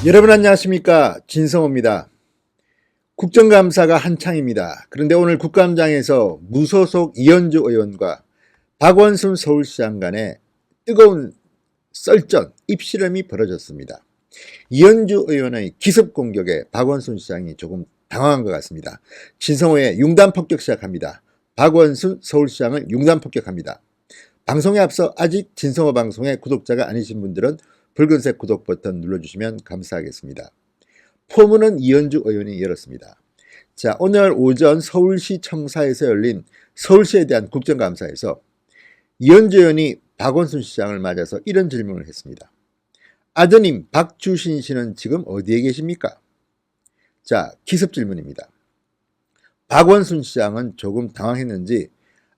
여러분 안녕하십니까, 진성호입니다. 국정감사가 한창입니다. 그런데 오늘 국감장에서 무소속 이현주 의원과 박원순 서울시장 간에 뜨거운 썰전, 입씨름이 벌어졌습니다. 이현주 의원의 기습 공격에 박원순 시장이 조금 당황한 것 같습니다. 진성호의 융단 폭격 시작합니다. 박원순 서울시장을 융단 폭격합니다. 방송에 앞서 아직 진성호 방송의 구독자가 아니신 분들은 붉은색 구독 버튼 눌러주시면 감사하겠습니다. 포문은 이현주 의원이 열었습니다. 자, 오늘 오전 서울시 청사에서 열린 서울시에 대한 국정감사에서 이현주 의원이 박원순 시장을 맞아서 이런 질문을 했습니다. 아드님 박주신 씨는 지금 어디에 계십니까? 자, 기습 질문입니다. 박원순 시장은 조금 당황했는지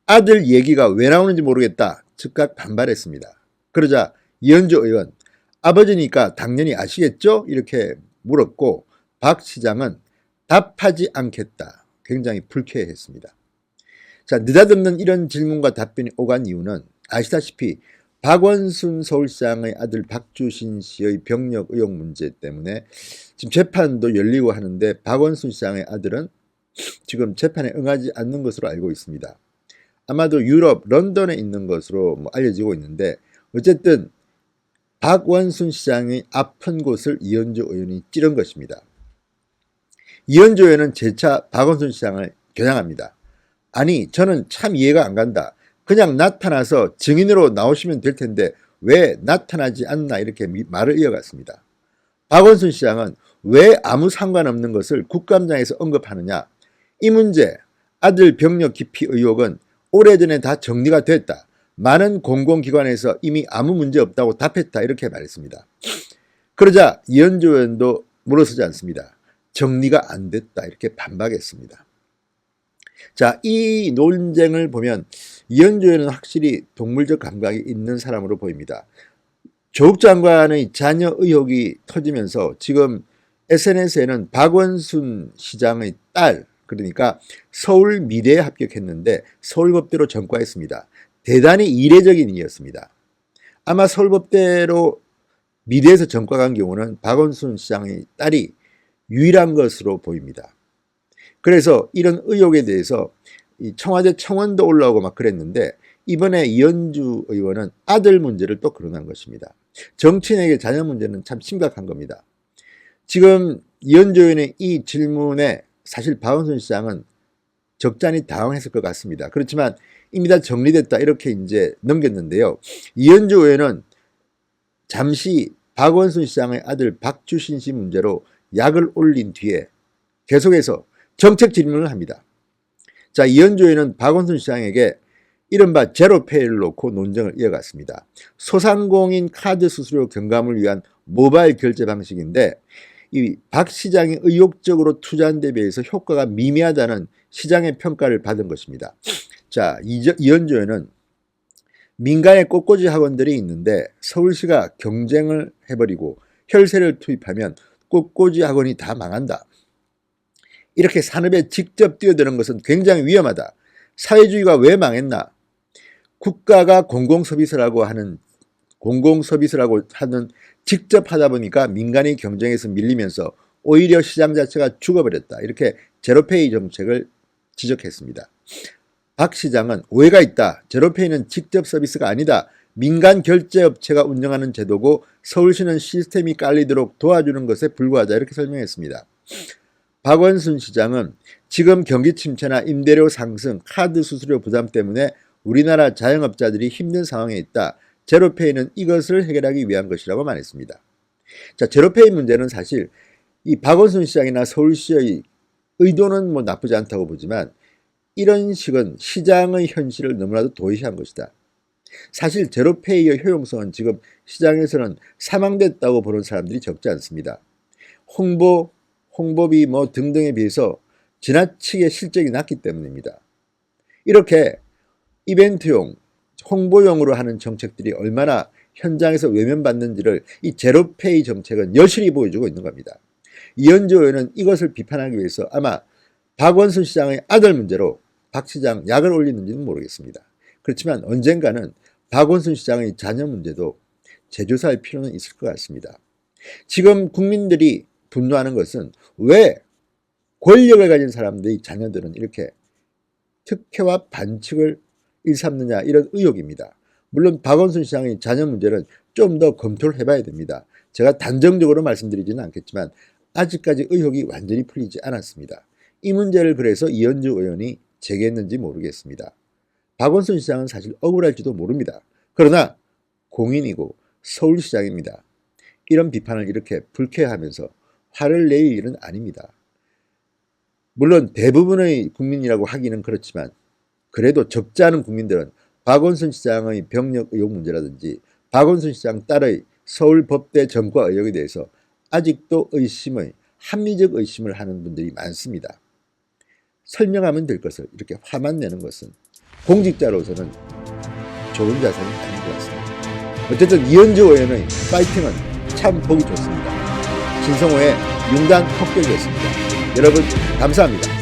아들 얘기가 왜 나오는지 모르겠다 즉각 반발했습니다. 그러자 이현주 의원, 아버지니까 당연히 아시겠죠? 이렇게 물었고 박 시장은 답하지 않겠다. 굉장히 불쾌했습니다. 자, 느닷없는 이런 질문과 답변이 오간 이유는 아시다시피 박원순 서울시장의 아들 박주신 씨의 병력 의혹 문제 때문에 지금 재판도 열리고 하는데 박원순 시장의 아들은 지금 재판에 응하지 않는 것으로 알고 있습니다. 아마도 유럽 런던에 있는 것으로 알려지고 있는데 어쨌든 박원순 시장의 아픈 곳을 이현주 의원이 찌른 것입니다. 이현주 의원은 재차 박원순 시장을 겨냥합니다. 아니, 저는 참 이해가 안 간다. 그냥 나타나서 증인으로 나오시면 될 텐데 왜 나타나지 않나, 이렇게 말을 이어갔습니다. 박원순 시장은 왜 아무 상관없는 것을 국감장에서 언급하느냐. 이 문제, 아들 병력 기피 의혹은 오래전에 다 정리가 됐다. 많은 공공기관에서 이미 아무 문제 없다고 답했다, 이렇게 말했습니다. 그러자 이현주 의원도 물러서지 않습니다. 정리가 안 됐다, 이렇게 반박했습니다. 자, 이 논쟁을 보면 이현주 의원은 확실히 동물적 감각이 있는 사람으로 보입니다. 조국 장관의 자녀 의혹이 터지면서 지금 SNS에는 박원순 시장의 딸, 그러니까 서울미대에 합격했는데 서울법대로 전과했습니다. 대단히 이례적인 일이었습니다. 아마 서울법대로 미대에서 전과한 경우는 박원순 시장의 딸이 유일한 것으로 보입니다. 그래서 이런 의혹에 대해서 청와대 청원도 올라오고 막 그랬는데 이번에 이현주 의원은 아들 문제를 또 거론한 것입니다. 정치인에게 자녀 문제는 참 심각한 겁니다. 지금 이현주 의원의 이 질문에 사실 박원순 시장은 적잖이 당황했을 것 같습니다. 그렇지만 이미 다 정리됐다, 이렇게 이제 넘겼는데요. 이현주 의원은 잠시 박원순 시장의 아들 박주신 씨 문제로 약을 올린 뒤에 계속해서 정책 질문을 합니다. 자, 이현주 의원은 박원순 시장에게 이른바 제로페이를 놓고 논쟁을 이어갔습니다. 소상공인 카드 수수료 경감을 위한 모바일 결제 방식인데 이 박 시장이 의욕적으로 투자한 데 비해서 효과가 미미하다는 시장의 평가를 받은 것입니다. 자, 이현주 의원은 민간의 꽃꽂이 학원들이 있는데 서울시가 경쟁을 해버리고 혈세를 투입하면 꽃꽂이 학원이 다 망한다. 이렇게 산업에 직접 뛰어드는 것은 굉장히 위험하다. 사회주의가 왜 망했나? 국가가 공공서비스라고 하는 직접 하다 보니까 민간이 경쟁에서 밀리면서 오히려 시장 자체가 죽어버렸다. 이렇게 제로페이 정책을 지적했습니다. 박 시장은 오해가 있다. 제로페이는 직접 서비스가 아니다. 민간 결제업체가 운영하는 제도고 서울시는 시스템이 깔리도록 도와주는 것에 불과하다, 이렇게 설명했습니다. 박원순 시장은 지금 경기 침체나 임대료 상승, 카드 수수료 부담 때문에 우리나라 자영업자들이 힘든 상황에 있다. 제로페이는 이것을 해결하기 위한 것이라고 말했습니다. 자, 제로페이 문제는 사실 이 박원순 시장이나 서울시의 의도는 나쁘지 않다고 보지만 이런 식은 시장의 현실을 너무나도 도외시한 것이다. 사실 제로페이의 효용성은 지금 시장에서는 사망됐다고 보는 사람들이 적지 않습니다. 홍보비 등등에 비해서 지나치게 실적이 낮기 때문입니다. 이렇게 이벤트용, 홍보용으로 하는 정책들이 얼마나 현장에서 외면받는지를 이 제로페이 정책은 여실히 보여주고 있는 겁니다. 이현주 의원은 이것을 비판하기 위해서 아마 박원순 시장의 아들 문제로 박 시장 약을 올리는지는 모르겠습니다. 그렇지만 언젠가는 박원순 시장의 자녀 문제도 재조사할 필요는 있을 것 같습니다. 지금 국민들이 분노하는 것은 왜 권력을 가진 사람들의 자녀들은 이렇게 특혜와 반칙을 일삼느냐, 이런 의혹입니다. 물론 박원순 시장의 자녀 문제는 좀 더 검토를 해봐야 됩니다. 제가 단정적으로 말씀드리지는 않겠지만 아직까지 의혹이 완전히 풀리지 않았습니다. 이 문제를 그래서 이현주 의원이 제기했는지 모르겠습니다. 박원순 시장은 사실 억울할지도 모릅니다. 그러나 공인이고 서울시장입니다. 이런 비판을 이렇게 불쾌하면서 화를 낼 일은 아닙니다. 물론 대부분의 국민이라고 하기는 그렇지만 그래도 적지 않은 국민들은 박원순 시장의 병력 의혹 문제라든지 박원순 시장 딸의 서울법대 점과 의혹에 대해서 아직도 합리적 의심을 하는 분들이 많습니다. 설명하면 될 것을 이렇게 화만 내는 것은 공직자로서는 좋은 자세는 아닌 것 같습니다. 어쨌든 이현주 의원의 파이팅은 참 보기 좋습니다. 신성호의 융단 폭격이었습니다. 여러분 감사합니다.